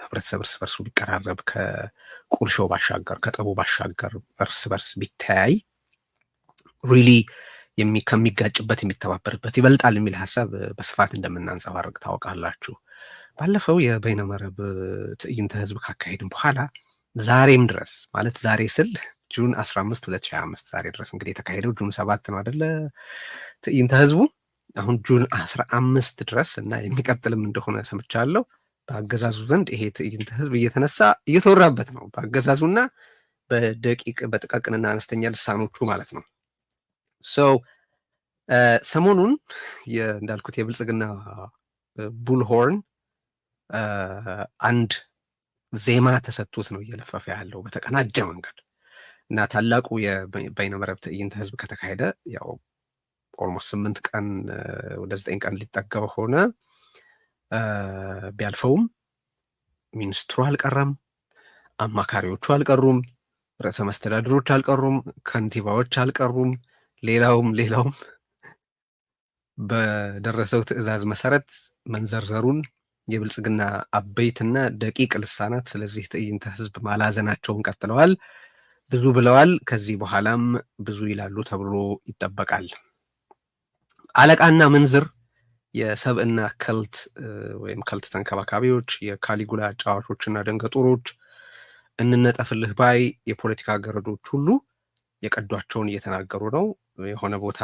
ህብረተሰብ እርስ በርሱ ቢቀራረብ ከቁርሾ ባሻገር ከጠቡ ባሻገር እርስ በርስ ቢተያይ ሪሊ ከሚጋጭበት የሚተባበርበት ይበልጣል የሚል ሀሳብ በስፋት እንደምናንጸባርቅ ታውቃላችሁ። ባለፈው የበይነመረብ ትዕይንተ ህዝብ ካካሄድን በኋላ ዛሬም ድረስ ማለት ዛሬ ስል ጁን 15 2025 ዛሬ ድረስ እንግዲህ የተካሄደው ጁን 7 ነው አይደለ ትዕይንተ ህዝቡ። አሁን ጁን 15 ድረስ እና የሚቀጥልም እንደሆነ ሰምቻለሁ። በአገዛዙ ዘንድ ይሄ ትዕይንተ ህዝብ እየተነሳ እየተወራበት ነው፣ በአገዛዙና በጥቃቅንና አነስተኛ ልሳኖቹ ማለት ነው። ሰሞኑን እንዳልኩት የብልጽግና ቡልሆርን አንድ ዜማ ተሰጥቶት ነው እየለፈፈ ያለው በተቀናጀ መንገድ እና ታላቁ የበይነመረብ ትዕይንተ ህዝብ ከተካሄደ ያው ኦልሞስት 8 ቀን ወደ 9 ቀን ሊጠጋው ሆነ። ቢያልፈውም ሚኒስትሩ አልቀረም፣ አማካሪዎቹ አልቀሩም፣ ርዕሰ መስተዳድሮች አልቀሩም፣ ከንቲባዎች አልቀሩም። ሌላውም በደረሰው ትዕዛዝ መሰረት መንዘርዘሩን የብልጽግና አበይትና ደቂቅ ልሳናት ስለዚህ ትዕይንተ ህዝብ ማላዘናቸውን ቀጥለዋል። ብዙ ብለዋል። ከዚህ በኋላም ብዙ ይላሉ ተብሎ ይጠበቃል። አለቃና ምንዝር የሰብዕና ከልት ወይም ከልት ተንከባካቢዎች፣ የካሊጉላ ጫዋቾችና ደንገጡሮች፣ እንነጠፍልህ ባይ የፖለቲካ ገረዶች ሁሉ የቀዷቸውን እየተናገሩ ነው። የሆነ ቦታ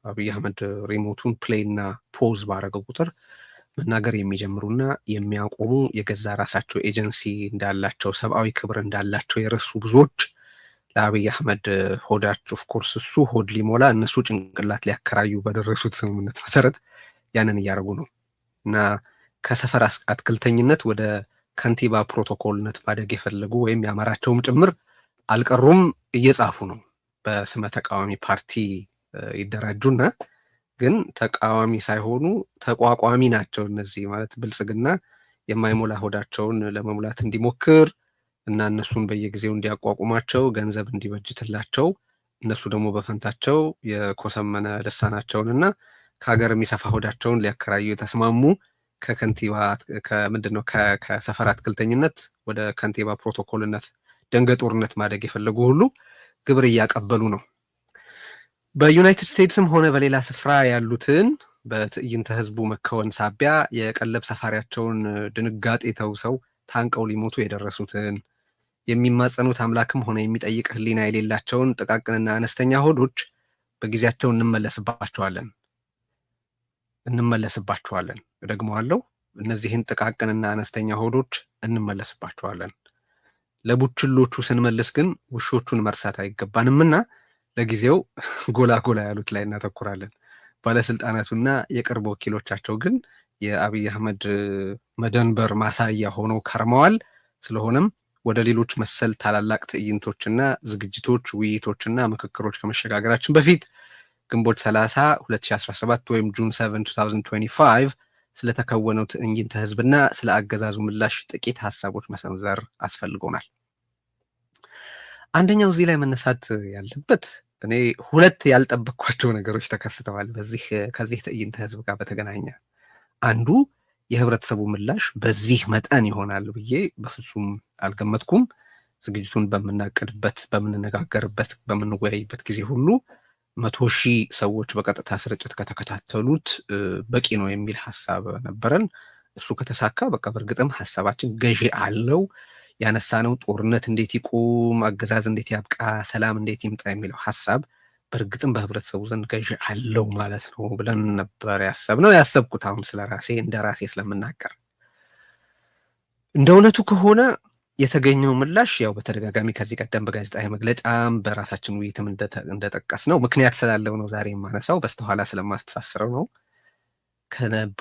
አብይ አህመድ ሪሞቱን ፕሌይ እና ፖዝ ባረገው ቁጥር መናገር የሚጀምሩና የሚያቆሙ የገዛ ራሳቸው ኤጀንሲ እንዳላቸው ሰብአዊ ክብር እንዳላቸው የረሱ ብዙዎች ለአብይ አህመድ ሆዳቸው ኦፍኮርስ እሱ ሆድ ሊሞላ እነሱ ጭንቅላት ሊያከራዩ በደረሱት ስምምነት መሰረት ያንን እያደረጉ ነው እና ከሰፈር አትክልተኝነት ወደ ከንቲባ ፕሮቶኮልነት ማደግ የፈለጉ ወይም ያማራቸውም ጭምር አልቀሩም፣ እየጻፉ ነው። በስመ ተቃዋሚ ፓርቲ ይደራጁና ግን ተቃዋሚ ሳይሆኑ ተቋቋሚ ናቸው። እነዚህ ማለት ብልጽግና የማይሞላ ሆዳቸውን ለመሙላት እንዲሞክር እና እነሱን በየጊዜው እንዲያቋቁማቸው ገንዘብ እንዲበጅትላቸው እነሱ ደግሞ በፈንታቸው የኮሰመነ ልሳናቸውን እና ከሀገር የሚሰፋ ሆዳቸውን ሊያከራዩ የተስማሙ ከከንቲባ ከምንድነው ከሰፈር አትክልተኝነት ወደ ከንቲባ ፕሮቶኮልነት ደንገጡርነት ማደግ የፈለጉ ሁሉ ግብር እያቀበሉ ነው። በዩናይትድ ስቴትስም ሆነ በሌላ ስፍራ ያሉትን በትዕይንተ ህዝቡ መከወን ሳቢያ የቀለብ ሰፋሪያቸውን ድንጋጤ ተውሰው ታንቀው ሊሞቱ የደረሱትን የሚማጸኑት አምላክም ሆነ የሚጠይቅ ህሊና የሌላቸውን ጥቃቅንና አነስተኛ ሆዶች በጊዜያቸው እንመለስባቸዋለን። እደግመዋለሁ፣ እነዚህን ጥቃቅንና አነስተኛ ሆዶች እንመለስባቸዋለን። ለቡችሎቹ ስንመልስ ግን ውሾቹን መርሳት አይገባንምና ለጊዜው ጎላ ያሉት ላይ እናተኩራለን። ባለስልጣናቱና የቅርብ ወኪሎቻቸው ግን የአብይ አህመድ መደንበር ማሳያ ሆነው ከርመዋል። ስለሆነም ወደ ሌሎች መሰል ታላላቅ ትዕይንቶችና ዝግጅቶች፣ ውይይቶችና ምክክሮች ከመሸጋገራችን በፊት ግንቦት 30 2017 ወይም ጁን 7 2025 ስለተከወነው ትዕይንተ ህዝብና ስለ አገዛዙ ምላሽ ጥቂት ሀሳቦች መሰንዘር አስፈልጎናል። አንደኛው እዚህ ላይ መነሳት ያለበት እኔ ሁለት ያልጠበቅኳቸው ነገሮች ተከስተዋል ከዚህ ትዕይንተ ህዝብ ጋር በተገናኘ። አንዱ የህብረተሰቡ ምላሽ በዚህ መጠን ይሆናል ብዬ በፍጹም አልገመትኩም። ዝግጅቱን በምናቅድበት፣ በምንነጋገርበት፣ በምንወያይበት ጊዜ ሁሉ 100,000 ሰዎች በቀጥታ ስርጭት ከተከታተሉት በቂ ነው የሚል ሀሳብ ነበረን። እሱ ከተሳካ በቃ በእርግጥም ሀሳባችን ገዢ አለው። ያነሳነው ጦርነት እንዴት ይቁም፣ አገዛዝ እንዴት ያብቃ፣ ሰላም እንዴት ይምጣ የሚለው ሀሳብ በእርግጥም በህብረተሰቡ ዘንድ ገዢ አለው ማለት ነው ብለን ነበር ያሰብነው። ያሰብኩት አሁን እንደ ራሴ ስለምናገር እንደ እውነቱ ከሆነ የተገኘው ምላሽ ያው በተደጋጋሚ ከዚህ ቀደም በጋዜጣዊ መግለጫም በራሳችን ውይይትም እንደጠቀስ ነው ምክንያት ስላለው ነው ዛሬ የማነሳው፣ በስተኋላ ስለማስተሳስረው ነው።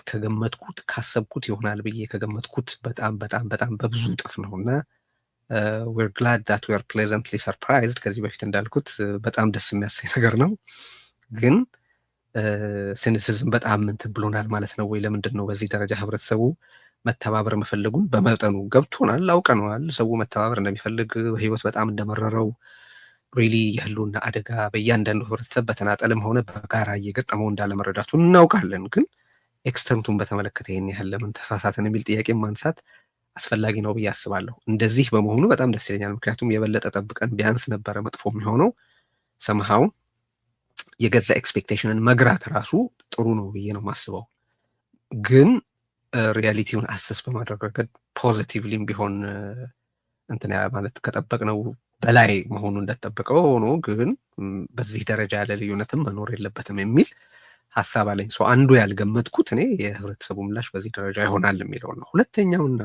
ከገመትኩት ካሰብኩት ይሆናል ብዬ ከገመትኩት በጣም በጣም በጣም በብዙ እጥፍ ነው እና we're glad that we are pleasantly surprised። ከዚህ በፊት እንዳልኩት በጣም ደስ የሚያሰኝ ነገር ነው። ግን ሲኒሲዝም በጣም እንትን ብሎናል ማለት ነው ወይ? ለምንድን ነው በዚህ ደረጃ ህብረተሰቡ መተባበር መፈለጉን በመጠኑ ገብቶናል፣ አውቀነዋል። ሰው መተባበር እንደሚፈልግ ህይወት በጣም እንደመረረው ሪሊ የህልውና አደጋ በእያንዳንዱ ህብረተሰብ በተናጠልም ሆነ በጋራ እየገጠመው እንዳለመረዳቱን እናውቃለን። ግን ኤክስተንቱን በተመለከተ ይህን ያህል ለምን ተሳሳትን የሚል ጥያቄ ማንሳት አስፈላጊ ነው ብዬ አስባለሁ። እንደዚህ በመሆኑ በጣም ደስ ይለኛል። ምክንያቱም የበለጠ ጠብቀን ቢያንስ ነበረ መጥፎ የሚሆነው። ሰምሃው የገዛ ኤክስፔክቴሽንን መግራት ራሱ ጥሩ ነው ብዬ ነው የማስበው። ግን ሪያሊቲውን አሰስ በማድረግ ረገድ ፖዚቲቭሊም ቢሆን እንትን ማለት ከጠበቅነው በላይ መሆኑ እንደተጠበቀው ሆኖ ግን በዚህ ደረጃ ያለ ልዩነትም መኖር የለበትም የሚል ሀሳብ አለኝ። አንዱ ያልገመትኩት እኔ የህብረተሰቡ ምላሽ በዚህ ደረጃ ይሆናል የሚለው ነው። ሁለተኛውና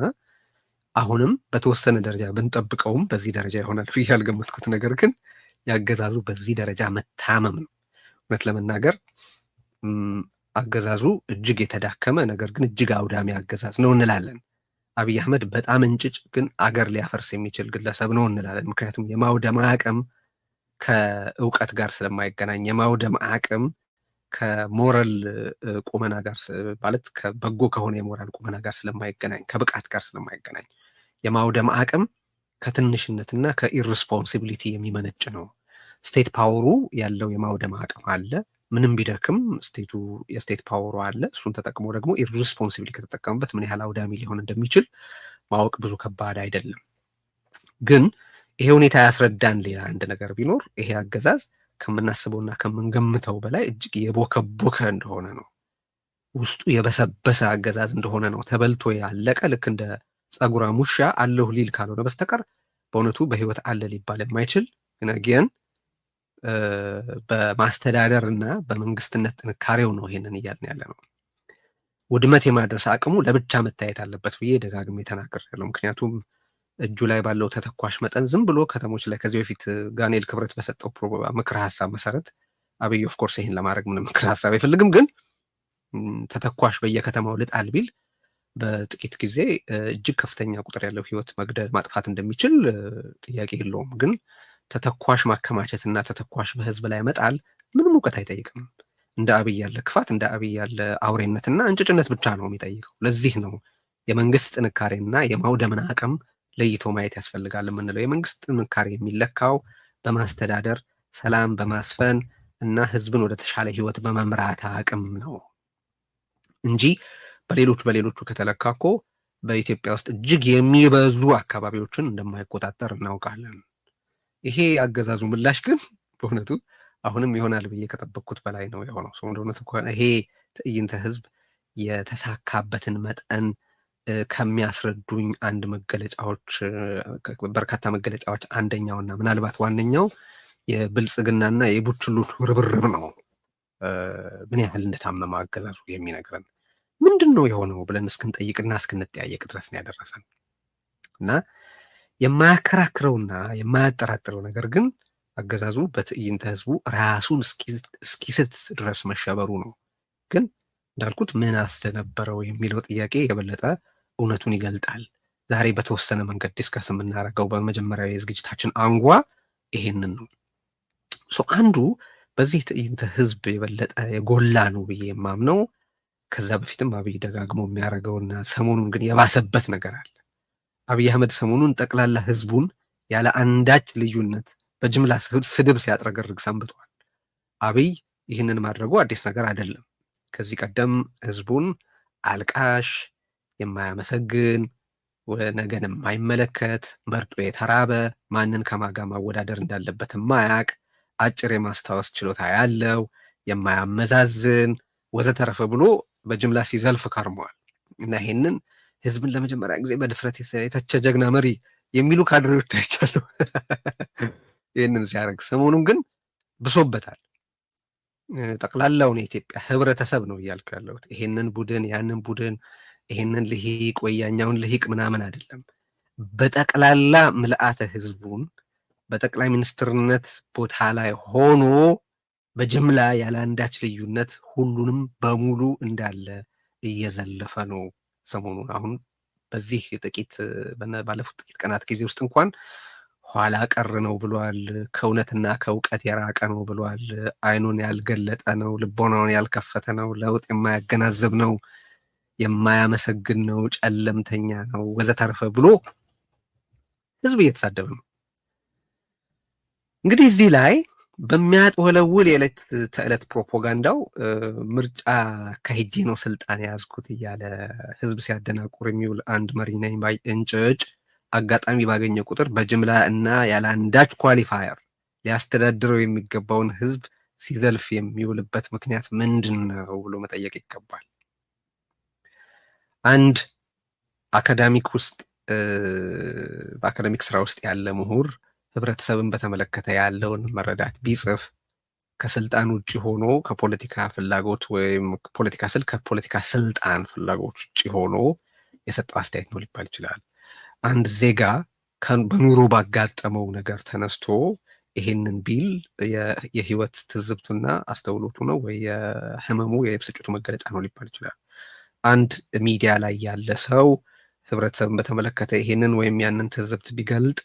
አሁንም በተወሰነ ደረጃ ብንጠብቀውም በዚህ ደረጃ ይሆናል ብዬ ያልገመትኩት ነገር ግን የአገዛዙ በዚህ ደረጃ መታመም ነው። እውነት ለመናገር አገዛዙ እጅግ የተዳከመ ነገር ግን እጅግ አውዳሚ አገዛዝ ነው እንላለን። አብይ አህመድ በጣም እንጭጭ ግን አገር ሊያፈርስ የሚችል ግለሰብ ነው እንላለን። ምክንያቱም የማውደም አቅም ከእውቀት ጋር ስለማይገናኝ፣ የማውደም አቅም ከሞራል ቁመና ጋር ማለት ከበጎ ከሆነ የሞራል ቁመና ጋር ስለማይገናኝ፣ ከብቃት ጋር ስለማይገናኝ፣ የማውደም አቅም ከትንሽነትና ከኢርስፖንሲቢሊቲ የሚመነጭ ነው። ስቴት ፓወሩ ያለው የማውደም አቅም አለ። ምንም ቢደክም ስቴቱ የስቴት ፓወሩ አለ። እሱን ተጠቅሞ ደግሞ ኢርስፖንሲቢሊ ከተጠቀሙበት ምን ያህል አውዳሚ ሊሆን እንደሚችል ማወቅ ብዙ ከባድ አይደለም። ግን ይሄ ሁኔታ ያስረዳን ሌላ አንድ ነገር ቢኖር ይሄ አገዛዝ ከምናስበውና ከምንገምተው በላይ እጅግ የቦከቦከ እንደሆነ ነው። ውስጡ የበሰበሰ አገዛዝ እንደሆነ ነው። ተበልቶ ያለቀ ልክ እንደ ጸጉራም ውሻ አለሁ ሊል ካልሆነ በስተቀር በእውነቱ በህይወት አለ ሊባል የማይችል ግን በማስተዳደር እና በመንግስትነት ጥንካሬው ነው ይሄንን እያልን ያለ ነው። ውድመት የማድረስ አቅሙ ለብቻ መታየት አለበት ብዬ ደጋግሜ ተናግሬያለሁ። ምክንያቱም እጁ ላይ ባለው ተተኳሽ መጠን ዝም ብሎ ከተሞች ላይ ከዚህ በፊት ጋኔል ክብረት በሰጠው ምክረ ሀሳብ መሰረት አብይ ኦፍኮርስ ይህን ለማድረግ ምንም ምክረ ሀሳብ አይፈልግም። ግን ተተኳሽ በየከተማው ልጣል ቢል በጥቂት ጊዜ እጅግ ከፍተኛ ቁጥር ያለው ህይወት መግደል ማጥፋት እንደሚችል ጥያቄ የለውም። ግን ተተኳሽ ማከማቸት እና ተተኳሽ በህዝብ ላይ መጣል ምንም እውቀት አይጠይቅም። እንደ አብይ ያለ ክፋት፣ እንደ አብይ ያለ አውሬነትና እንጭጭነት ብቻ ነው የሚጠይቀው። ለዚህ ነው የመንግስት ጥንካሬና የማውደምን አቅም ለይቶ ማየት ያስፈልጋል የምንለው። የመንግስት ጥንካሬ የሚለካው በማስተዳደር ሰላም በማስፈን እና ህዝብን ወደ ተሻለ ህይወት በመምራት አቅም ነው እንጂ በሌሎቹ ከተለካ እኮ በኢትዮጵያ ውስጥ እጅግ የሚበዙ አካባቢዎችን እንደማይቆጣጠር እናውቃለን። ይሄ አገዛዙ ምላሽ ግን በእውነቱ አሁንም ይሆናል ብዬ ከጠበቅኩት በላይ ነው የሆነው። ሰው እንደሆነ ከሆነ ይሄ ትዕይንተ ህዝብ የተሳካበትን መጠን ከሚያስረዱኝ አንድ መገለጫዎች በርካታ መገለጫዎች አንደኛውና ምናልባት ዋነኛው የብልጽግናና የቡችሎቹ ርብርብ ነው። ምን ያህል እንደታመመ አገዛዙ የሚነግረን ምንድን ነው የሆነው ብለን እስክንጠይቅና እስክንጠያየቅ ድረስ ነው ያደረሰን እና የማያከራክረውና የማያጠራጥረው ነገር ግን አገዛዙ በትዕይንተ ህዝቡ ራሱን እስኪስት ድረስ መሸበሩ ነው። ግን እንዳልኩት ምን አስደነበረው የሚለው ጥያቄ የበለጠ እውነቱን ይገልጣል። ዛሬ በተወሰነ መንገድ ዲስከስ የምናደርገው በመጀመሪያው የዝግጅታችን አንጓ ይሄንን ነው። አንዱ በዚህ ትዕይንተ ህዝብ የበለጠ የጎላ ነው ብዬ የማምነው ከዛ በፊትም አብይ ደጋግሞ የሚያደርገውና ሰሞኑን ግን የባሰበት ነገር አለ። አብይ አህመድ ሰሞኑን ጠቅላላ ህዝቡን ያለ አንዳች ልዩነት በጅምላ ስድብ ሲያጥረገርግ ሰንብቷል። አብይ ይህንን ማድረጉ አዲስ ነገር አይደለም። ከዚህ ቀደም ህዝቡን አልቃሽ፣ የማያመሰግን፣ ነገን የማይመለከት፣ መርጦ የተራበ፣ ማንን ከማጋ ማወዳደር እንዳለበት የማያቅ፣ አጭር የማስታወስ ችሎታ ያለው፣ የማያመዛዝን ወዘተረፈ ብሎ በጅምላ ሲዘልፍ ከርሟል እና ይሄንን ህዝብን ለመጀመሪያ ጊዜ በድፍረት የተቸ ጀግና መሪ የሚሉ ካድሬዎች አይቻለሁ ይህንን ሲያደርግ። ሰሞኑን ግን ብሶበታል። ጠቅላላውን የኢትዮጵያ ህብረተሰብ ነው እያልኩ ያለሁት። ይሄንን ቡድን ያንን ቡድን ይሄንን ልሂቅ ወይ ያኛውን ልሂቅ ምናምን አይደለም። በጠቅላላ ምልአተ ህዝቡን በጠቅላይ ሚኒስትርነት ቦታ ላይ ሆኖ በጅምላ ያለ አንዳች ልዩነት ሁሉንም በሙሉ እንዳለ እየዘለፈ ነው ሰሞኑን። አሁን በዚህ ባለፉት ጥቂት ቀናት ጊዜ ውስጥ እንኳን ኋላ ቀር ነው ብሏል። ከእውነትና ከእውቀት የራቀ ነው ብሏል። አይኑን ያልገለጠ ነው፣ ልቦናውን ያልከፈተ ነው፣ ለውጥ የማያገናዘብ ነው፣ የማያመሰግን ነው፣ ጨለምተኛ ነው ወዘተረፈ ብሎ ህዝብ እየተሳደበ ነው። እንግዲህ እዚህ ላይ በሚያጥወለውል የዕለት ተዕለት ፕሮፓጋንዳው ምርጫ ካሄጄ ነው ስልጣን የያዝኩት እያለ ህዝብ ሲያደናቁር የሚውል አንድ መሪ ነኝ ባይ እንጭጭ አጋጣሚ ባገኘ ቁጥር በጅምላ እና ያለ አንዳች ኳሊፋየር ሊያስተዳድረው የሚገባውን ህዝብ ሲዘልፍ የሚውልበት ምክንያት ምንድን ነው ብሎ መጠየቅ ይገባል። አንድ አካዳሚክ ውስጥ በአካዳሚክ ስራ ውስጥ ያለ ምሁር ህብረተሰብን በተመለከተ ያለውን መረዳት ቢጽፍ ከስልጣን ውጭ ሆኖ ከፖለቲካ ፍላጎት ወይም ፖለቲካ ስል ከፖለቲካ ስልጣን ፍላጎት ውጭ ሆኖ የሰጠው አስተያየት ነው ሊባል ይችላል። አንድ ዜጋ በኑሮ ባጋጠመው ነገር ተነስቶ ይሄንን ቢል የህይወት ትዝብቱና አስተውሎቱ ነው ወይ የህመሙ የብስጭቱ መገለጫ ነው ሊባል ይችላል። አንድ ሚዲያ ላይ ያለ ሰው ህብረተሰብን በተመለከተ ይሄንን ወይም ያንን ትዝብት ቢገልጥ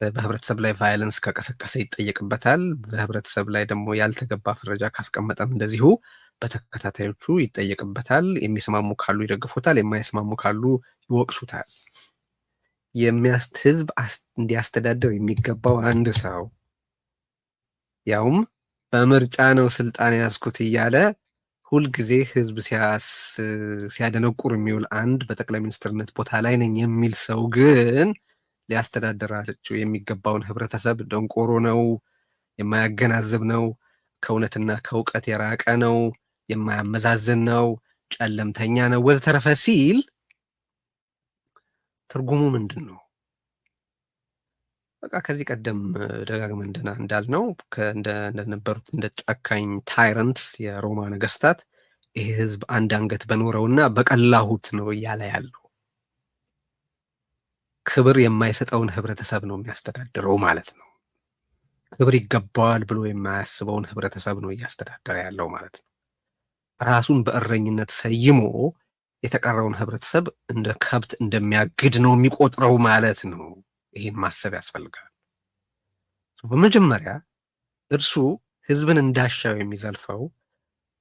በህብረተሰብ ላይ ቫይለንስ ከቀሰቀሰ ይጠየቅበታል። በህብረተሰብ ላይ ደግሞ ያልተገባ ፍረጃ ካስቀመጠም እንደዚሁ በተከታታዮቹ ይጠየቅበታል። የሚስማሙ ካሉ ይደግፉታል፣ የማይስማሙ ካሉ ይወቅሱታል። ህዝብ እንዲያስተዳድር የሚገባው አንድ ሰው ያውም በምርጫ ነው ስልጣን ያዝኩት እያለ ሁልጊዜ ህዝብ ሲያደነቁር የሚውል አንድ በጠቅላይ ሚኒስትርነት ቦታ ላይ ነኝ የሚል ሰው ግን ሊያስተዳድራቸው የሚገባውን ህብረተሰብ ደንቆሮ ነው፣ የማያገናዝብ ነው፣ ከእውነትና ከእውቀት የራቀ ነው፣ የማያመዛዝን ነው፣ ጨለምተኛ ነው ወዘተረፈ ሲል ትርጉሙ ምንድን ነው? በቃ ከዚህ ቀደም ደጋግመን እንዳልነው እንደነበሩት እንደ ጨካኝ ታይረንትስ የሮማ ነገስታት ይሄ ህዝብ አንድ አንገት በኖረውና በቀላሁት ነው እያለ ያለው። ክብር የማይሰጠውን ህብረተሰብ ነው የሚያስተዳድረው ማለት ነው። ክብር ይገባዋል ብሎ የማያስበውን ህብረተሰብ ነው እያስተዳደረ ያለው ማለት ነው። ራሱን በእረኝነት ሰይሞ የተቀረውን ህብረተሰብ እንደ ከብት እንደሚያግድ ነው የሚቆጥረው ማለት ነው። ይህን ማሰብ ያስፈልጋል። በመጀመሪያ እርሱ ህዝብን እንዳሻው የሚዘልፈው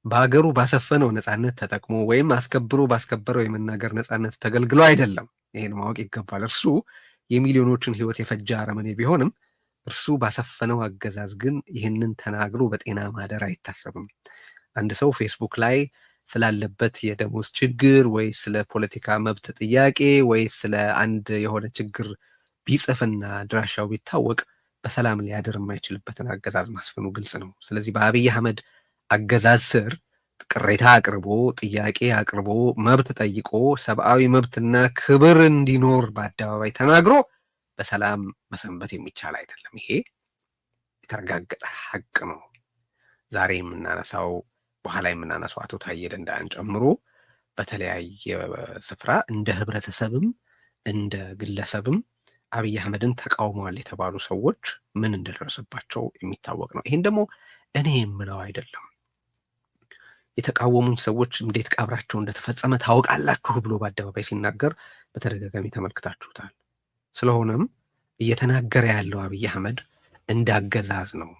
በሀገሩ ባሰፈነው ነፃነት ተጠቅሞ ወይም አስከብሮ ባስከበረው የመናገር ነፃነት ተገልግሎ አይደለም። ይህን ማወቅ ይገባል። እርሱ የሚሊዮኖችን ህይወት የፈጀ አረመኔ ቢሆንም እርሱ ባሰፈነው አገዛዝ ግን ይህንን ተናግሮ በጤና ማደር አይታሰብም። አንድ ሰው ፌስቡክ ላይ ስላለበት የደሞዝ ችግር ወይ ስለ ፖለቲካ መብት ጥያቄ ወይ ስለ አንድ የሆነ ችግር ቢጽፍና ድራሻው ቢታወቅ በሰላም ሊያድር የማይችልበትን አገዛዝ ማስፈኑ ግልጽ ነው። ስለዚህ በአብይ አህመድ አገዛዝ ስር ቅሬታ አቅርቦ ጥያቄ አቅርቦ መብት ጠይቆ ሰብአዊ መብትና ክብር እንዲኖር በአደባባይ ተናግሮ በሰላም መሰንበት የሚቻል አይደለም። ይሄ የተረጋገጠ ሀቅ ነው። ዛሬ የምናነሳው በኋላ የምናነሳው አቶ ታዬ ደንደአን ጨምሮ በተለያየ ስፍራ እንደ ህብረተሰብም እንደ ግለሰብም አብይ አህመድን ተቃውመዋል የተባሉ ሰዎች ምን እንደደረሰባቸው የሚታወቅ ነው። ይህን ደግሞ እኔ የምለው አይደለም። የተቃወሙን ሰዎች እንዴት ቀብራቸው እንደተፈጸመ ታውቃላችሁ ብሎ በአደባባይ ሲናገር በተደጋጋሚ ተመልክታችሁታል። ስለሆነም እየተናገረ ያለው አብይ አህመድ እንዳገዛዝ ነው።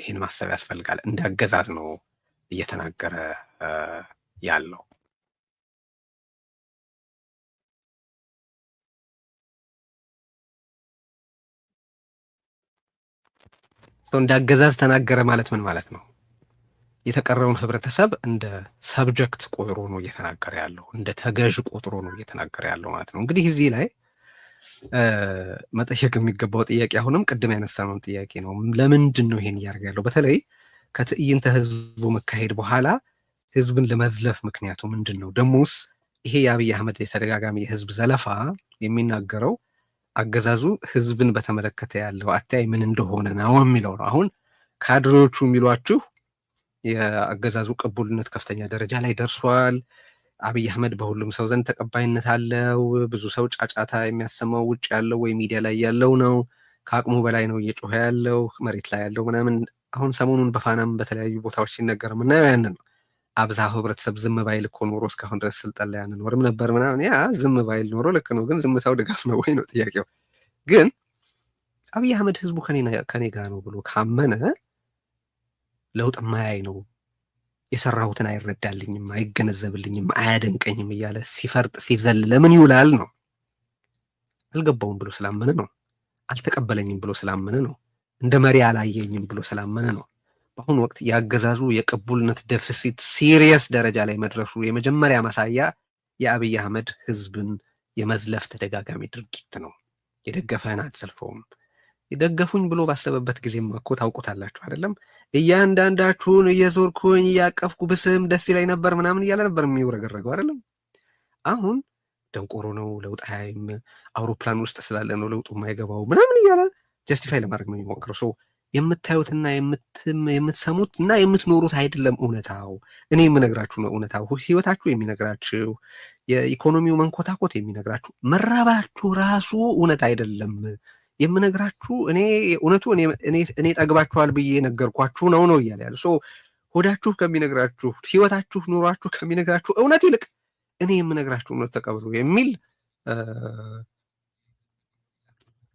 ይህን ማሰብ ያስፈልጋል። እንዳገዛዝ ነው እየተናገረ ያለው። እንዳገዛዝ ተናገረ ማለት ምን ማለት ነው? የተቀረውን ህብረተሰብ እንደ ሰብጀክት ቆጥሮ ነው እየተናገረ ያለው፣ እንደ ተገዥ ቆጥሮ ነው እየተናገረ ያለው ማለት ነው። እንግዲህ እዚህ ላይ መጠየቅ የሚገባው ጥያቄ አሁንም ቅድም ያነሳነውን ጥያቄ ነው። ለምንድን ነው ይሄን እያደረገ ያለው? በተለይ ከትዕይንተ ህዝቡ መካሄድ በኋላ ህዝብን ለመዝለፍ ምክንያቱ ምንድን ነው? ደሞስ ይሄ የአብይ አህመድ የተደጋጋሚ የህዝብ ዘለፋ የሚናገረው አገዛዙ ህዝብን በተመለከተ ያለው አተያይ ምን እንደሆነ ነው የሚለው ነው። አሁን ካድሬዎቹ የሚሏችሁ የአገዛዙ ቅቡልነት ከፍተኛ ደረጃ ላይ ደርሷል፣ አብይ አህመድ በሁሉም ሰው ዘንድ ተቀባይነት አለው፣ ብዙ ሰው ጫጫታ የሚያሰማው ውጭ ያለው ወይ ሚዲያ ላይ ያለው ነው፣ ከአቅሙ በላይ ነው እየጮኸ ያለው መሬት ላይ ያለው ምናምን። አሁን ሰሞኑን በፋናም በተለያዩ ቦታዎች ሲነገር የምናየው ያንን ነው። አብዛው ህብረተሰብ ዝም ባይል እኮ ኖሮ እስካሁን ድረስ ስልጣን ላይ አንኖርም ነበር ምናምን። ያ ዝም ባይል ኖሮ ልክ ነው፣ ግን ዝምታው ድጋፍ ነው ወይ ነው ጥያቄው። ግን አብይ አህመድ ህዝቡ ከኔ ጋር ነው ብሎ ካመነ ለውጥ ማያይ ነው፣ የሰራሁትን አይረዳልኝም፣ አይገነዘብልኝም፣ አያደንቀኝም እያለ ሲፈርጥ ሲዘል ለምን ይውላል ነው። አልገባውም ብሎ ስላመነ ነው። አልተቀበለኝም ብሎ ስላመነ ነው። እንደ መሪ አላየኝም ብሎ ስላመነ ነው። በአሁኑ ወቅት የአገዛዙ የቅቡልነት ደፍሲት ሲሪየስ ደረጃ ላይ መድረሱ የመጀመሪያ ማሳያ የአብይ አህመድ ህዝብን የመዝለፍ ተደጋጋሚ ድርጊት ነው። የደገፈህን አትዘልፈውም። የደገፉኝ ብሎ ባሰበበት ጊዜም እኮ ታውቁታላችሁ አይደለም? እያንዳንዳችሁን እየዞርኩኝ እያቀፍኩ ብስም ደስ ይለኝ ነበር ምናምን እያለ ነበር የሚውረገረገው አይደለም? አሁን ደንቆሮ ነው፣ ለውጥ አያይም፣ አውሮፕላን ውስጥ ስላለ ነው ለውጡ የማይገባው ምናምን እያለ ጀስቲፋይ ለማድረግ ነው የሚሞክረው። ሰው የምታዩትና የምትሰሙት እና የምትኖሩት አይደለም እውነታው። እኔ የምነግራችሁ ነው እውነታው። ህይወታችሁ የሚነግራችሁ፣ የኢኮኖሚው መንኮታኮት የሚነግራችሁ፣ መራባችሁ ራሱ እውነት አይደለም የምነግራችሁ። እኔ እውነቱ እኔ ጠግባችኋል ብዬ ነገርኳችሁ ነው እያለ ያለ። ሆዳችሁ ከሚነግራችሁ፣ ህይወታችሁ ኑሯችሁ ከሚነግራችሁ እውነት ይልቅ እኔ የምነግራችሁ እውነት ተቀብሉ የሚል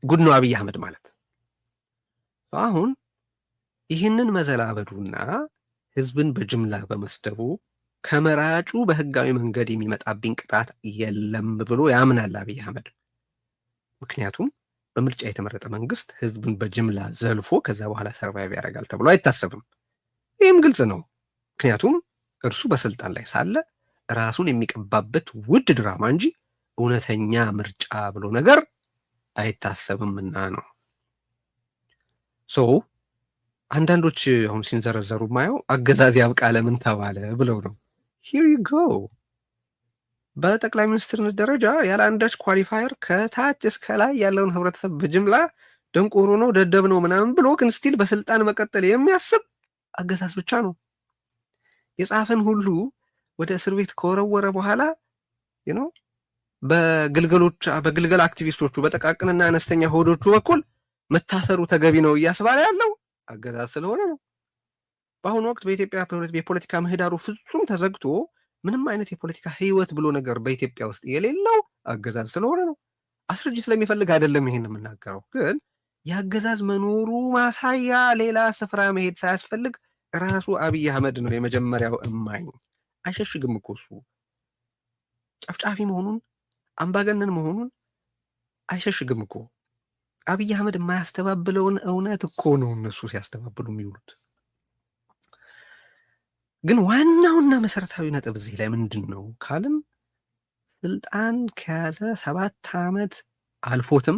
ጉድ ነው አብይ አህመድ ማለት። አሁን ይህንን መዘላበዱና ህዝብን በጅምላ በመስደቡ ከመራጩ በህጋዊ መንገድ የሚመጣብኝ ቅጣት የለም ብሎ ያምናል አብይ አህመድ። ምክንያቱም በምርጫ የተመረጠ መንግስት ህዝብን በጅምላ ዘልፎ ከዛ በኋላ ሰርቫይቭ ያደርጋል ተብሎ አይታሰብም። ይህም ግልጽ ነው። ምክንያቱም እርሱ በስልጣን ላይ ሳለ ራሱን የሚቀባበት ውድ ድራማ እንጂ እውነተኛ ምርጫ ብሎ ነገር አይታሰብምና ነው። አንዳንዶች አሁን ሲንዘረዘሩ ማየው አገዛዝ ያብቃ ለምን ተባለ ብለው ነው። ሂር ዩ ጎ። በጠቅላይ ሚኒስትርነት ደረጃ ያለ አንዳች ኳሊፋየር ከታች እስከ ላይ ያለውን ህብረተሰብ በጅምላ ደንቆሮ ነው ደደብ ነው ምናምን ብሎ ግን ስቲል በስልጣን መቀጠል የሚያስብ አገዛዝ ብቻ ነው። የጻፈን ሁሉ ወደ እስር ቤት ከወረወረ በኋላ በግልገል አክቲቪስቶቹ በጠቃቅንና አነስተኛ ሆዶቹ በኩል መታሰሩ ተገቢ ነው እያስባለ ያለው አገዛዝ ስለሆነ ነው። በአሁኑ ወቅት በኢትዮጵያ የፖለቲካ ምህዳሩ ፍጹም ተዘግቶ ምንም አይነት የፖለቲካ ህይወት ብሎ ነገር በኢትዮጵያ ውስጥ የሌለው አገዛዝ ስለሆነ ነው። አስረጅ ስለሚፈልግ አይደለም ይሄን የምናገረው፣ ግን የአገዛዝ መኖሩ ማሳያ ሌላ ስፍራ መሄድ ሳያስፈልግ ራሱ አብይ አህመድ ነው የመጀመሪያው እማኝ። አይሸሽግም እኮ እሱ ጨፍጫፊ መሆኑን አምባገነን መሆኑን አይሸሽግም እኮ። አብይ አህመድ የማያስተባብለውን እውነት እኮ ነው እነሱ ሲያስተባብሉ የሚውሉት። ግን ዋናውና መሰረታዊ ነጥብ እዚህ ላይ ምንድን ነው ካልን ስልጣን ከያዘ 7 ዓመት አልፎትም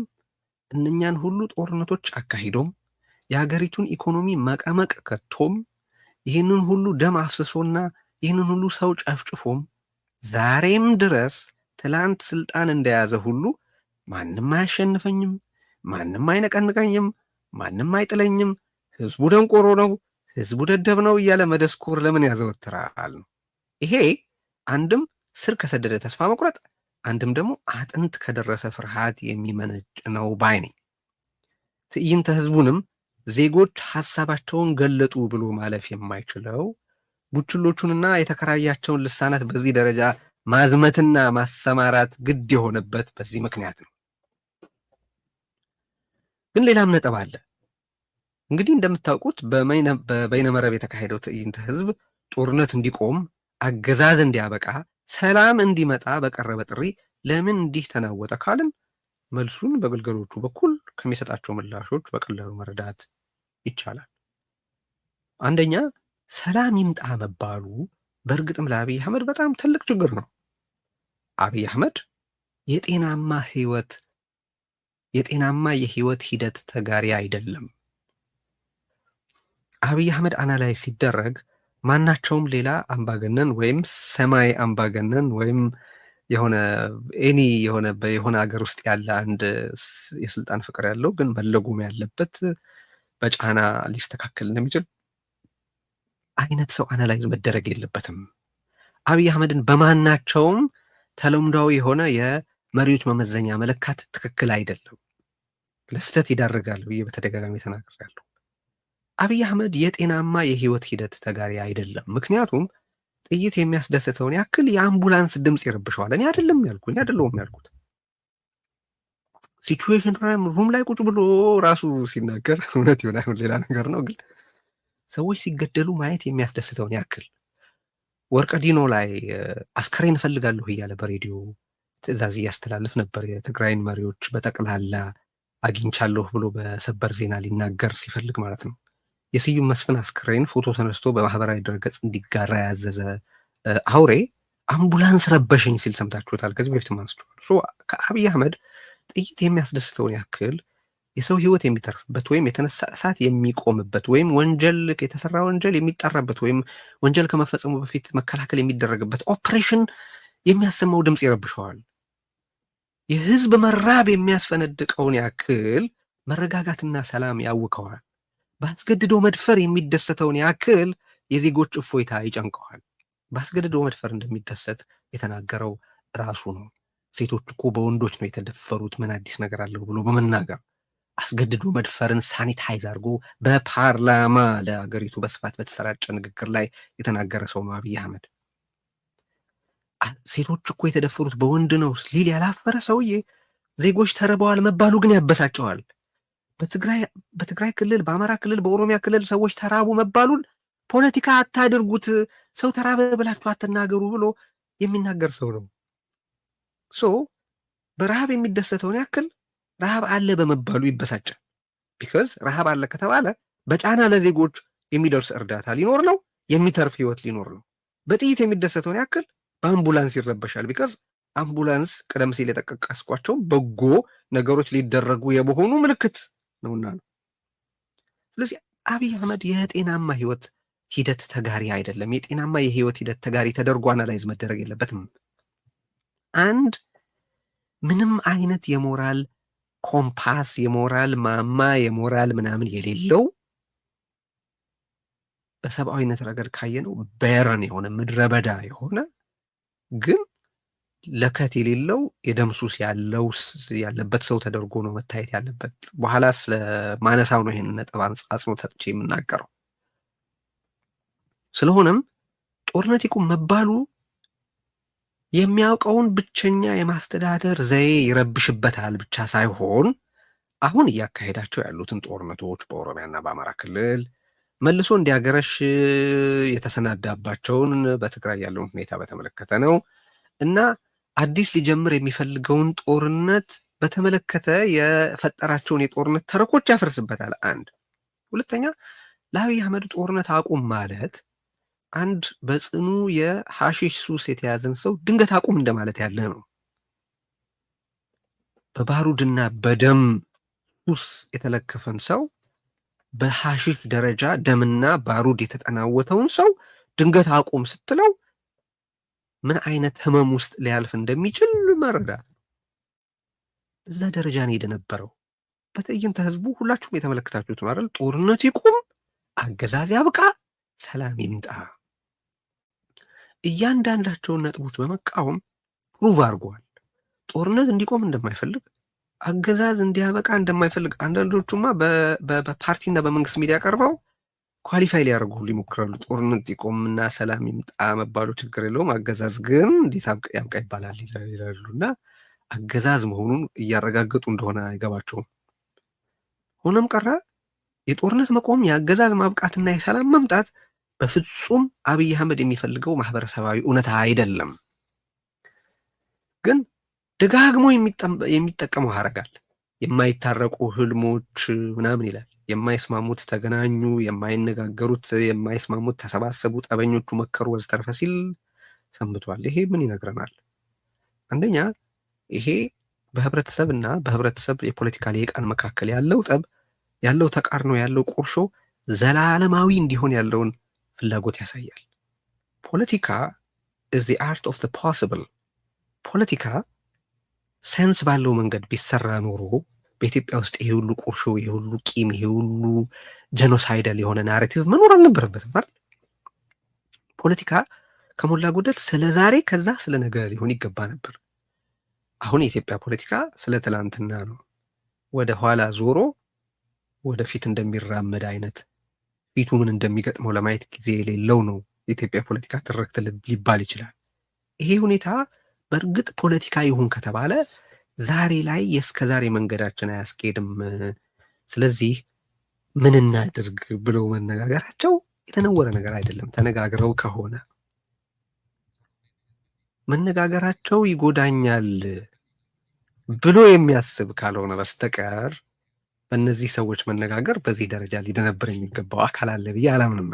እነኛን ሁሉ ጦርነቶች አካሂዶም የሀገሪቱን ኢኮኖሚ መቀመቅ ከቶም ይህንን ሁሉ ደም አፍስሶና ይህንን ሁሉ ሰው ጨፍጭፎም ዛሬም ድረስ ትላንት ስልጣን እንደያዘ ሁሉ ማንም አያሸንፈኝም፣ ማንም አይነቀንቀኝም፣ ማንም አይጥለኝም፣ ህዝቡ ደንቆሮ ነው፣ ህዝቡ ደደብ ነው እያለ መደስኮር ለምን ያዘወትራል? ይሄ አንድም ስር ከሰደደ ተስፋ መቁረጥ፣ አንድም ደግሞ አጥንት ከደረሰ ፍርሃት የሚመነጭ ነው ባይ ነኝ። ትዕይንተ ህዝቡንም ዜጎች ሀሳባቸውን ገለጡ ብሎ ማለፍ የማይችለው ቡችሎቹንና የተከራያቸውን ልሳናት በዚህ ደረጃ ማዝመትና ማሰማራት ግድ የሆነበት በዚህ ምክንያት ነው። ግን ሌላም ነጥብ አለ። እንግዲህ እንደምታውቁት በበይነመረብ የተካሄደው ትዕይንተ ህዝብ ጦርነት እንዲቆም፣ አገዛዝ እንዲያበቃ፣ ሰላም እንዲመጣ በቀረበ ጥሪ ለምን እንዲህ ተናወጠ ካልን መልሱን በግልገሎቹ በኩል ከሚሰጣቸው ምላሾች በቀላሉ መረዳት ይቻላል። አንደኛ፣ ሰላም ይምጣ መባሉ በእርግጥም ለአብይ አህመድ በጣም ትልቅ ችግር ነው። አብይ አህመድ የጤናማ የህይወት ሂደት ተጋሪ አይደለም። አብይ አህመድ አናላይዝ ሲደረግ ማናቸውም ሌላ አምባገነን ወይም ሰማይ አምባገነን ወይም የሆነ ሀገር ውስጥ ያለ አንድ የስልጣን ፍቅር ያለው ግን መለጎም ያለበት በጫና ሊስተካከል እንደሚችል አይነት ሰው አናላይዝ መደረግ የለበትም። አብይ አህመድን በማናቸውም ተለምዷዊ የሆነ የመሪዎች መመዘኛ መለካት ትክክል አይደለም፣ ለስህተት ይዳርጋል ብዬ በተደጋጋሚ ተናግሬያለሁ። አብይ አህመድ የጤናማ የህይወት ሂደት ተጋሪ አይደለም። ምክንያቱም ጥይት የሚያስደስተውን ያክል የአምቡላንስ ድምፅ ይረብሸዋል። እኔ አይደለሁም ያልኩት ሲቹዌሽን ሩም ላይ ቁጭ ብሎ ራሱ ሲናገር እውነት ይሆን አይሆን ሌላ ነገር ነው። ግን ሰዎች ሲገደሉ ማየት የሚያስደስተውን ያክል ወርቀዲኖ ላይ አስከሬን እፈልጋለሁ እያለ በሬዲዮ ትዕዛዝ እያስተላለፍ ነበር። የትግራይን መሪዎች በጠቅላላ አግኝቻለሁ ብሎ በሰበር ዜና ሊናገር ሲፈልግ ማለት ነው። የስዩም መስፍን አስክሬን ፎቶ ተነስቶ በማህበራዊ ድረገጽ እንዲጋራ ያዘዘ አውሬ አምቡላንስ ረበሸኝ ሲል ሰምታችሁታል። ከዚህ በፊት አንስቼዋለሁ። ከአብይ አህመድ ጥይት የሚያስደስተውን ያክል የሰው ህይወት የሚተርፍበት ወይም የተነሳ እሳት የሚቆምበት ወይም ወንጀል የተሰራ ወንጀል የሚጣራበት ወይም ወንጀል ከመፈጸሙ በፊት መከላከል የሚደረግበት ኦፕሬሽን የሚያሰማው ድምፅ ይረብሸዋል። የህዝብ መራብ የሚያስፈነድቀውን ያክል መረጋጋትና ሰላም ያውከዋል። በአስገድዶ መድፈር የሚደሰተውን ያክል የዜጎች እፎይታ ይጨንቀዋል። በአስገድዶ መድፈር እንደሚደሰት የተናገረው ራሱ ነው። ሴቶች እኮ በወንዶች ነው የተደፈሩት፣ ምን አዲስ ነገር አለው ብሎ በመናገር አስገድዶ መድፈርን ሳኒታይዝ አድርጎ በፓርላማ ለሀገሪቱ በስፋት በተሰራጨ ንግግር ላይ የተናገረ ሰው ነው አብይ አህመድ። ሴቶች እኮ የተደፈሩት በወንድ ነው ሊል ያላፈረ ሰውዬ ዜጎች ተርበዋል መባሉ ግን ያበሳጨዋል። በትግራይ ክልል፣ በአማራ ክልል፣ በኦሮሚያ ክልል ሰዎች ተራቡ መባሉን ፖለቲካ አታድርጉት፣ ሰው ተራበ ብላችሁ አትናገሩ ብሎ የሚናገር ሰው ነው። በረሃብ የሚደሰተውን ያክል ረሃብ አለ በመባሉ ይበሳጫል። ቢካዝ ረሃብ አለ ከተባለ በጫና ለዜጎች የሚደርስ እርዳታ ሊኖር ነው፣ የሚተርፍ ህይወት ሊኖር ነው። በጥይት የሚደሰተውን ያክል በአምቡላንስ ይረበሻል። ቢካዝ አምቡላንስ ቀደም ሲል የጠቀስኳቸው በጎ ነገሮች ሊደረጉ የመሆኑ ምልክት ነውና ነው። ስለዚህ አብይ አህመድ የጤናማ ህይወት ሂደት ተጋሪ አይደለም። የጤናማ የህይወት ሂደት ተጋሪ ተደርጎ አናላይዝ መደረግ የለበትም። አንድ ምንም አይነት የሞራል ኮምፓስ፣ የሞራል ማማ፣ የሞራል ምናምን የሌለው በሰብአዊነት ረገድ ካየነው በረን የሆነ ምድረ በዳ የሆነ ግን ለከት የሌለው የደም ሱስ ያለበት ሰው ተደርጎ ነው መታየት ያለበት። በኋላ ስለማነሳው ነው ይህን ነጥብ አጽንኦት ሰጥቼ የምናገረው። ስለሆነም ጦርነት ይቁም መባሉ የሚያውቀውን ብቸኛ የማስተዳደር ዘዬ ይረብሽበታል ብቻ ሳይሆን አሁን እያካሄዳቸው ያሉትን ጦርነቶች በኦሮሚያና በአማራ ክልል መልሶ እንዲያገረሽ የተሰናዳባቸውን በትግራይ ያለውን ሁኔታ በተመለከተ ነው እና አዲስ ሊጀምር የሚፈልገውን ጦርነት በተመለከተ የፈጠራቸውን የጦርነት ተረኮች ያፈርስበታል። አንድ ሁለተኛ፣ ለአብይ አህመድ ጦርነት አቁም ማለት አንድ በጽኑ የሐሺሽ ሱስ የተያዘን ሰው ድንገት አቁም እንደማለት ያለ ነው። በባሩድና በደም ሱስ የተለከፈን ሰው በሐሺሽ ደረጃ ደምና ባሩድ የተጠናወተውን ሰው ድንገት አቁም ስትለው ምን አይነት ህመም ውስጥ ሊያልፍ እንደሚችል መረዳት ነው። እዛ ደረጃ ነው የደነበረው። በትዕይንተ ህዝቡ ሁላችሁም የተመለከታችሁት ማለት ጦርነት ይቁም፣ አገዛዝ ያብቃ፣ ሰላም ይምጣ። እያንዳንዳቸውን ነጥቦች በመቃወም ፕሩቭ አድርጓል። ጦርነት እንዲቆም እንደማይፈልግ፣ አገዛዝ እንዲያበቃ እንደማይፈልግ አንዳንዶቹማ በፓርቲና በመንግስት ሚዲያ ቀርበው ኳሊፋይ ሊያደርጉ ሁሉ ይሞክራሉ። ጦርነት ይቆምና ሰላም ይምጣ መባሉ ችግር የለውም፣ አገዛዝ ግን እንዴት ያብቃ ይባላል ይላሉና አገዛዝ መሆኑን እያረጋገጡ እንደሆነ አይገባቸውም። ሆነም ቀረ የጦርነት መቆም፣ የአገዛዝ ማብቃትና የሰላም መምጣት በፍጹም አብይ አህመድ የሚፈልገው ማህበረሰባዊ እውነታ አይደለም። ግን ደጋግሞ የሚጠቀመው ሐረግ አለ። የማይታረቁ ህልሞች ምናምን ይላል። የማይስማሙት ተገናኙ፣ የማይነጋገሩት የማይስማሙት ተሰባሰቡ፣ ጠበኞቹ መከሩ ወዘተርፈ ሲል ሰንብቷል። ይሄ ምን ይነግረናል? አንደኛ ይሄ በህብረተሰብና በህብረተሰብ የፖለቲካ ልሂቃን መካከል ያለው ጠብ፣ ያለው ተቃርኖ፣ ያለው ቁርሾ ዘላለማዊ እንዲሆን ያለውን ፍላጎት ያሳያል። ፖለቲካ is the art of the possible። ፖለቲካ ሴንስ ባለው መንገድ ቢሰራ ኖሮ በኢትዮጵያ ውስጥ ይሄ ሁሉ ቁርሾ፣ ይሄ ሁሉ ቂም፣ ይሄ ሁሉ ጄኖሳይዳል የሆነ ናሬቲቭ መኖር አልነበረበትም አይደል? ፖለቲካ ከሞላ ጎደል ስለ ዛሬ ከዛ ስለ ነገ ሊሆን ይገባ ነበር። አሁን የኢትዮጵያ ፖለቲካ ስለ ትላንትና ነው። ወደ ኋላ ዞሮ ወደፊት እንደሚራመድ አይነት ፊቱ ምን እንደሚገጥመው ለማየት ጊዜ የሌለው ነው የኢትዮጵያ ፖለቲካ ትርክት ሊባል ይችላል። ይሄ ሁኔታ በእርግጥ ፖለቲካ ይሁን ከተባለ ዛሬ ላይ የእስከ ዛሬ መንገዳችን አያስኬድም፣ ስለዚህ ምን እናድርግ ብለው መነጋገራቸው የተነወረ ነገር አይደለም። ተነጋግረው ከሆነ መነጋገራቸው ይጎዳኛል ብሎ የሚያስብ ካልሆነ በስተቀር በእነዚህ ሰዎች መነጋገር በዚህ ደረጃ ሊደነብር የሚገባው አካል አለ ብዬ አላምንም።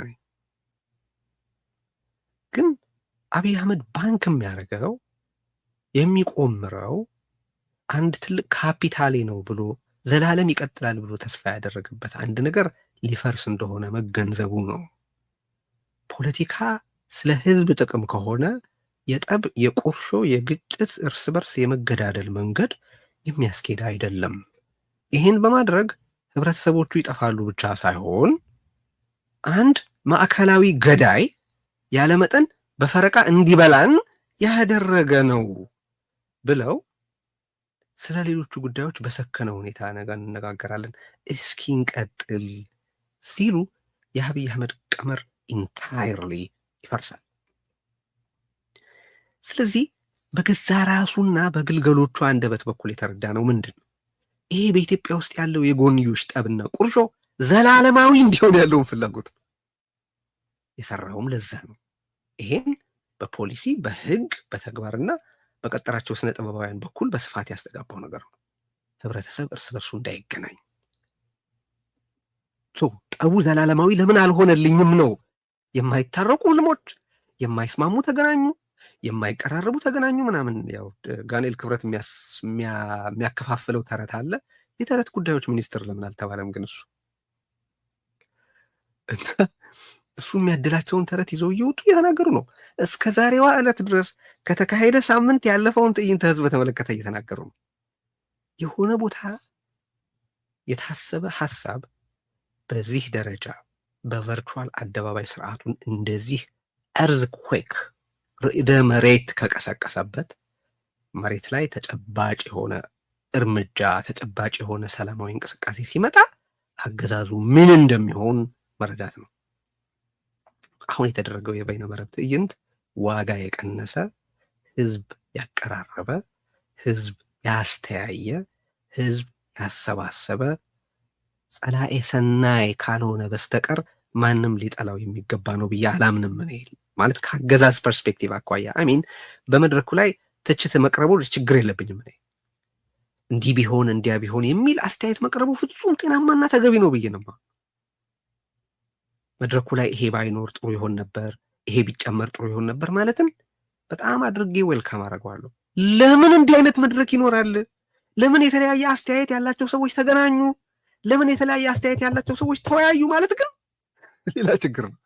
ግን አብይ አህመድ ባንክ የሚያደርገው የሚቆምረው አንድ ትልቅ ካፒታሌ ነው ብሎ ዘላለም ይቀጥላል ብሎ ተስፋ ያደረገበት አንድ ነገር ሊፈርስ እንደሆነ መገንዘቡ ነው። ፖለቲካ ስለ ህዝብ ጥቅም ከሆነ የጠብ፣ የቁርሾ፣ የግጭት፣ እርስ በርስ የመገዳደል መንገድ የሚያስኬድ አይደለም። ይህን በማድረግ ህብረተሰቦቹ ይጠፋሉ ብቻ ሳይሆን አንድ ማዕከላዊ ገዳይ ያለመጠን በፈረቃ እንዲበላን ያደረገ ነው ብለው ስለ ሌሎቹ ጉዳዮች በሰከነ ሁኔታ እንነጋገራለን እስኪ እንቀጥል ሲሉ የአብይ አህመድ ቀመር ኢንታይርሊ ይፈርሳል። ስለዚህ በገዛ ራሱና በግልገሎቹ አንደበት በኩል የተረዳ ነው ምንድን ነው? ይሄ በኢትዮጵያ ውስጥ ያለው የጎንዮሽ ጠብና ቁርሾ ዘላለማዊ እንዲሆን ያለውን ፍላጎት ነው። የሰራውም ለዛ ነው። ይሄን በፖሊሲ በህግ በተግባርና በቀጠራቸው ስነ ጥበባውያን በኩል በስፋት ያስተጋባው ነገር ነው። ህብረተሰብ እርስ በርሱ እንዳይገናኝ ጠቡ ዘላለማዊ ለምን አልሆነልኝም ነው። የማይታረቁ ህልሞች፣ የማይስማሙ ተገናኙ፣ የማይቀራረቡ ተገናኙ ምናምን። ያው ጋኔል ክብረት የሚያከፋፍለው ተረት አለ። የተረት ጉዳዮች ሚኒስትር ለምን አልተባለም? ግን እሱ የሚያድላቸውን ተረት ይዘው እየወጡ እየተናገሩ ነው። እስከ ዛሬዋ ዕለት ድረስ ከተካሄደ ሳምንት ያለፈውን ትዕይንተ ህዝብ በተመለከተ እየተናገሩ ነው። የሆነ ቦታ የታሰበ ሀሳብ በዚህ ደረጃ በቨርቹዋል አደባባይ ስርዓቱን እንደዚህ እርዝኩዌክ ርዕደ መሬት ከቀሰቀሰበት መሬት ላይ ተጨባጭ የሆነ እርምጃ ተጨባጭ የሆነ ሰላማዊ እንቅስቃሴ ሲመጣ አገዛዙ ምን እንደሚሆን መረዳት ነው። አሁን የተደረገው የበይነ መረብ ትዕይንት ዋጋ የቀነሰ ህዝብ ያቀራረበ፣ ህዝብ ያስተያየ፣ ህዝብ ያሰባሰበ ጸላኤ ሰናይ ካልሆነ በስተቀር ማንም ሊጠላው የሚገባ ነው ብዬ አላምንም። ማለት ከአገዛዝ ፐርስፔክቲቭ አኳያ አሚን በመድረኩ ላይ ትችት መቅረቡ ችግር የለብኝም። እንዲህ ቢሆን እንዲያ ቢሆን የሚል አስተያየት መቅረቡ ፍጹም ጤናማና ተገቢ ነው ብዬ ነው። መድረኩ ላይ ይሄ ባይኖር ጥሩ ይሆን ነበር፣ ይሄ ቢጨመር ጥሩ ይሆን ነበር ማለትን በጣም አድርጌ ዌልካም አደርገዋለሁ። ለምን እንዲህ አይነት መድረክ ይኖራል? ለምን የተለያየ አስተያየት ያላቸው ሰዎች ተገናኙ? ለምን የተለያየ አስተያየት ያላቸው ሰዎች ተወያዩ? ማለት ግን ሌላ ችግር ነው።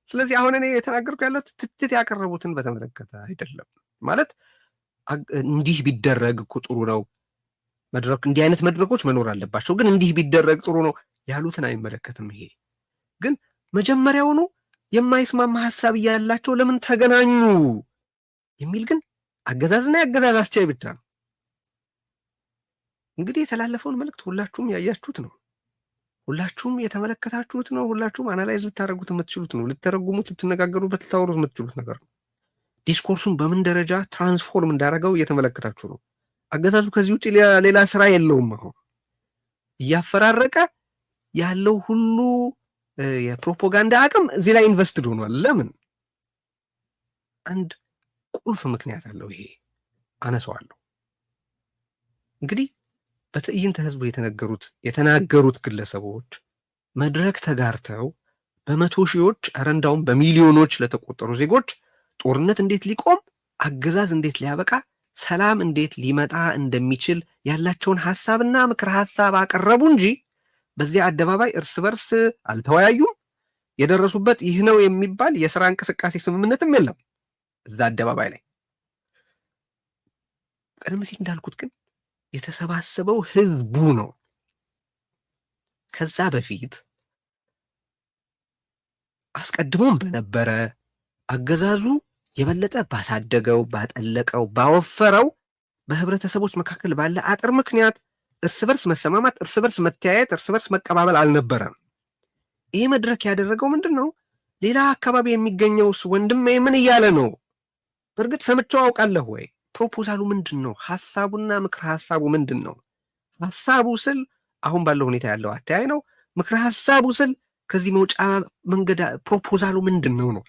ስለዚህ አሁን እኔ የተናገርኩ ያለው ትችት ያቀረቡትን በተመለከተ አይደለም። ማለት እንዲህ ቢደረግ እኮ ጥሩ ነው፣ መድረክ እንዲህ አይነት መድረኮች መኖር አለባቸው፣ ግን እንዲህ ቢደረግ ጥሩ ነው ያሉትን አይመለከትም። ይሄ ግን መጀመሪያውኑ የማይስማማ ሀሳብ እያላቸው ለምን ተገናኙ የሚል ግን አገዛዝና የአገዛዝ አስቻይ ብቻ ነው። እንግዲህ የተላለፈውን መልእክት ሁላችሁም ያያችሁት ነው፣ ሁላችሁም የተመለከታችሁት ነው፣ ሁላችሁም አናላይዝ ልታደርጉት የምትችሉት ነው፣ ልትተረጉሙት፣ ልትነጋገሩበት፣ ልታወሩት የምትችሉት ነገር ነው። ዲስኮርሱን በምን ደረጃ ትራንስፎርም እንዳደረገው እየተመለከታችሁ ነው። አገዛዙ ከዚህ ውጭ ሌላ ስራ የለውም። አሁን እያፈራረቀ ያለው ሁሉ የፕሮፓጋንዳ አቅም እዚህ ላይ ኢንቨስትድ ሆኗል። ለምን? አንድ ቁልፍ ምክንያት አለው። ይሄ አነሳዋለሁ። እንግዲህ በትዕይንተ ህዝቡ የተናገሩት ግለሰቦች መድረክ ተጋርተው በመቶ ሺዎች ኧረ እንዳውም በሚሊዮኖች ለተቆጠሩ ዜጎች ጦርነት እንዴት ሊቆም፣ አገዛዝ እንዴት ሊያበቃ፣ ሰላም እንዴት ሊመጣ እንደሚችል ያላቸውን ሀሳብና ምክር ሀሳብ አቀረቡ እንጂ በዚያ አደባባይ እርስ በርስ አልተወያዩም። የደረሱበት ይህ ነው የሚባል የስራ እንቅስቃሴ ስምምነትም የለም እዛ አደባባይ ላይ። ቀደም ሲል እንዳልኩት ግን የተሰባሰበው ህዝቡ ነው። ከዛ በፊት አስቀድሞም በነበረ አገዛዙ የበለጠ ባሳደገው፣ ባጠለቀው፣ ባወፈረው በህብረተሰቦች መካከል ባለ አጥር ምክንያት እርስ በርስ መሰማማት፣ እርስ በርስ መተያየት፣ እርስ በርስ መቀባበል አልነበረም። ይህ መድረክ ያደረገው ምንድን ነው? ሌላ አካባቢ የሚገኘውስ ወንድሜ ምን እያለ ነው? በእርግጥ ሰምቼው አውቃለሁ ወይ? ፕሮፖዛሉ ምንድን ነው? ሀሳቡና ምክር ሀሳቡ ምንድን ነው? ሀሳቡ ስል አሁን ባለው ሁኔታ ያለው አተያይ ነው። ምክር ሀሳቡ ስል ከዚህ መውጫ መንገድ ፕሮፖዛሉ ምንድን ነው ነው?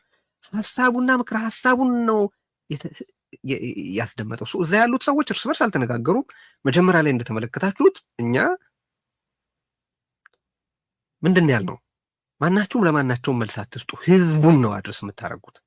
ሀሳቡና ምክር ሀሳቡን ነው ያስደመጠው። እዛ ያሉት ሰዎች እርስ በርስ አልተነጋገሩም። መጀመሪያ ላይ እንደተመለከታችሁት እኛ ምንድን ያልነው? ማናችሁም ለማናቸውም መልስ አትስጡ፣ ህዝቡን ነው አድረስ የምታደርጉት።